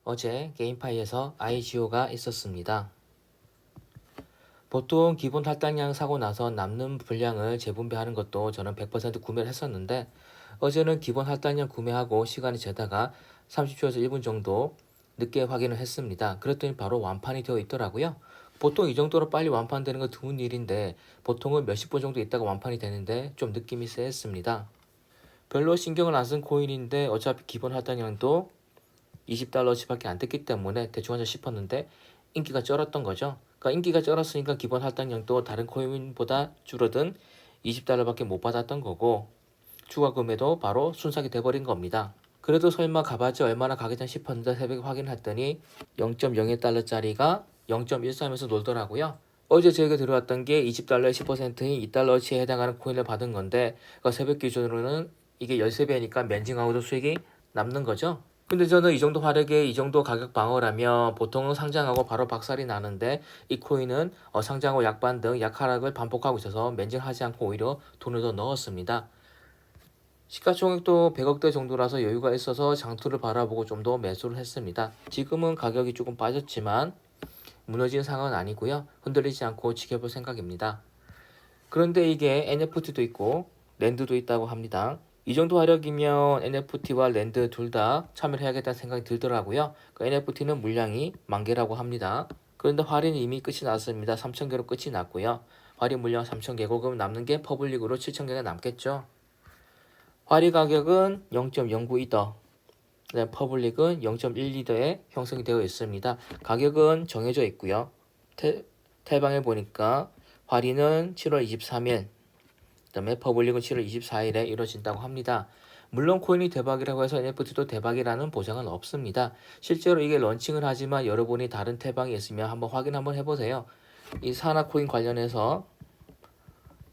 어제 게임파이에서 IGO가 있었습니다. 보통 기본 할당량 사고 나서 남는 분량을 재분배하는 것도 저는 100% 구매를 했었는데 어제는 기본 할당량 구매하고 시간이 재다가 30초에서 1분 정도 늦게 확인을 했습니다. 그랬더니 바로 완판이 되어 있더라고요. 보통 이 정도로 빨리 완판되는 건 드문 일인데 보통은 몇십 분 정도 있다가 완판이 되는데 좀 느낌이 쎄했습니다. 별로 신경을 안 쓴 코인인데 어차피 기본 할당량도 20달러치밖에 안 됐기 때문에 대충 하자 싶었는데 인기가 쩔었던 거죠. 그러니까 인기가 쩔었으니까 기본 할당량도 다른 코인보다 줄어든 20달러밖에 못 받았던 거고 추가 구매도 바로 순삭이 돼버린 겁니다. 그래도 설마 가봤자 얼마나 가겠냐 싶었는데 새벽에 확인했더니 0.01달러짜리가 0.13에서 놀더라고요. 어제 저희가 들어왔던 게 20달러의 10%인 2달러치에 해당하는 코인을 받은 건데 그러니까 새벽 기준으로는 이게 13배니까 멘징하고도 수익이 남는 거죠. 근데 저는 이 정도 화력에 이 정도 가격 방어라면 보통은 상장하고 바로 박살이 나는데 이 코인은 상장하고 약반 등 약하락을 반복하고 있어서 멘징하지 않고 오히려 돈을 더 넣었습니다. 시가총액도 100억대 정도라서 여유가 있어서 장투를 바라보고 좀 더 매수를 했습니다. 지금은 가격이 조금 빠졌지만 무너진 상황은 아니고요. 흔들리지 않고 지켜볼 생각입니다. 그런데 이게 NFT도 있고 랜드도 있다고 합니다. 이 정도 화력이면 NFT와 랜드 둘 다 참여를 해야겠다는 생각이 들더라고요. 그 NFT는 물량이 10,000개라고 합니다. 그런데 할인은 이미 끝이 났습니다. 3,000개로 끝이 났고요. 할인 물량 3,000개고 그럼 남는 게 퍼블릭으로 7,000개가 남겠죠. 할인 가격은 0.09이더, 퍼블릭은 0.12더에 형성이 되어 있습니다. 가격은 정해져 있고요. 태방에 보니까 할인은 7월 23일, 그다음에 퍼블릭은 7월 24일에 이루어진다고 합니다. 물론 코인이 대박이라고 해서 NFT도 대박이라는 보장은 없습니다. 실제로 이게 런칭을 하지만 여러분이 다른 태방이 있으면 한번 확인 한번 해보세요. 이 사나코인 관련해서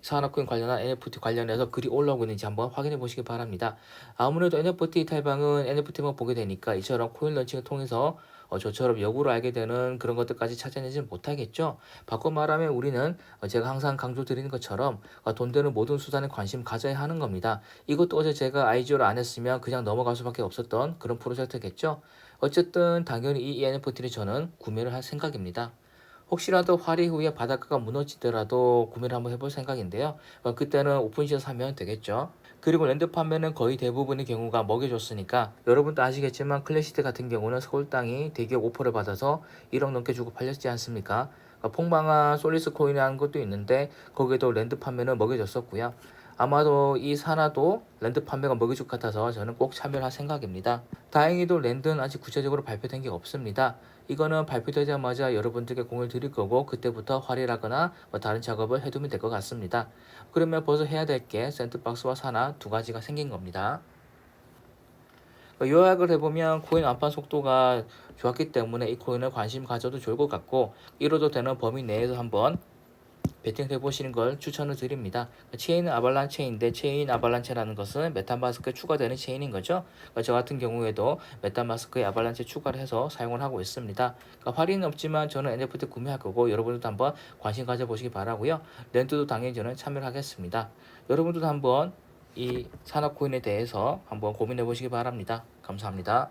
산업코인 관련한 NFT 관련해서 글이 올라오고 있는지 한번 확인해 보시기 바랍니다. 아무래도 NFT 탈방은 NFT만 보게 되니까 이처럼 코인 런칭을 통해서 저처럼 역으로 알게 되는 그런 것들까지 찾아내지 못하겠죠. 바꿔 말하면 우리는 제가 항상 강조드리는 것처럼 돈 되는 모든 수단에 관심 가져야 하는 겁니다. 이것도 어제 제가 IGO를 안 했으면 그냥 넘어갈 수밖에 없었던 그런 프로젝트겠죠. 어쨌든 당연히 이 NFT를 저는 구매를 할 생각입니다. 혹시라도 활이 후에 바닷가가 무너지더라도 구매를 한번 해볼 생각인데요. 그때는 오픈시에 사면 되겠죠. 그리고 랜드 판매는 거의 대부분의 경우가 먹여줬으니까 여러분도 아시겠지만 클래시트 같은 경우는 서울 땅이 대기업 오퍼를 받아서 1억 넘게 주고 팔렸지 않습니까? 폭망한 솔리스 코인이라는 것도 있는데 거기에도 랜드 판매는 먹여줬었고요. 아마도 이 산하도 랜드 판매가 먹여줄 것 같아서 저는 꼭 참여를 할 생각입니다. 다행히도 랜드는 아직 구체적으로 발표된 게 없습니다. 이거는 발표되자마자 여러분들께 공유를 드릴 거고 그때부터 활용하거나 다른 작업을 해두면 될 것 같습니다. 그러면 벌써 해야 될 게 샌드박스와 사나 두 가지가 생긴 겁니다. 요약을 해보면 코인 완판 속도가 좋았기 때문에 이 코인을 관심 가져도 좋을 것 같고 이뤄도 되는 범위 내에서 한번 베팅 해보시는 걸 추천을 드립니다. 체인은 아발란체인데 체인 아발란체라는 것은 메타마스크에 추가되는 체인인 거죠. 저 같은 경우에도 메타마스크에 아발란체 추가를 해서 사용을 하고 있습니다. 할인은 없지만 저는 NFT 구매할 거고 여러분들도 한번 관심 가져보시기 바라고요. 렌트도 당연히 저는 참여를 하겠습니다. 여러분들도 한번 이 산업코인에 대해서 한번 고민해 보시기 바랍니다. 감사합니다.